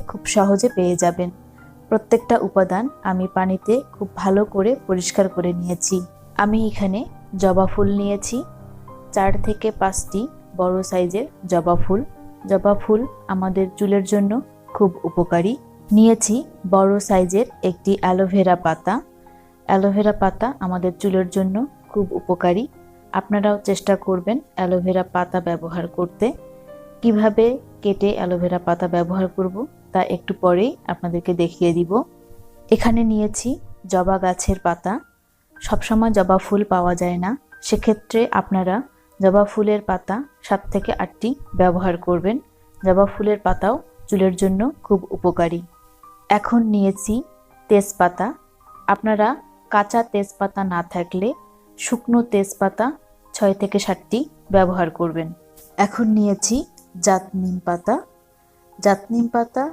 খুব সহজে পেয়ে যাবেন। প্রত্যেকটা উপাদান আমি পানিতে খুব ভালো করে পরিষ্কার করে নিয়েছি। আমি এখানে জবা ফুল নিয়েছি, 4 থেকে 5টি বড় সাইজের জবা ফুল। জবা ফুল আমাদের চুলের জন্য খুব উপকারী। নিয়েছি বড় সাইজের একটি অ্যালোভেরা পাতা। অ্যালোভেরা পাতা আমাদের চুলের জন্য খুব উপকারী। আপনারাও চেষ্টা করবেন অ্যালোভেরা পাতা ব্যবহার করতে। কিভাবে কেটে অ্যালোভেরা পাতা ব্যবহার করব তা একটু পরেই আপনাদেরকে দেখিয়ে দিব। এখানে নিয়েছি জবা গাছের পাতা। সবসময় জবা ফুল পাওয়া যায় না, সেক্ষেত্রে আপনারা জবা ফুলের পাতা 7 থেকে 8টি ব্যবহার করবেন। জবা ফুলের পাতাও চুলের জন্য খুব উপকারী। এখন নিয়েছি তেজপাতা। আপনারা কাঁচা তেজপাতা না থাকলে শুকনো তেজপাতা 6 থেকে 7টি ব্যবহার করবেন। এখন নিয়েছি জাতনিম পাতা। জাতনিম পাতা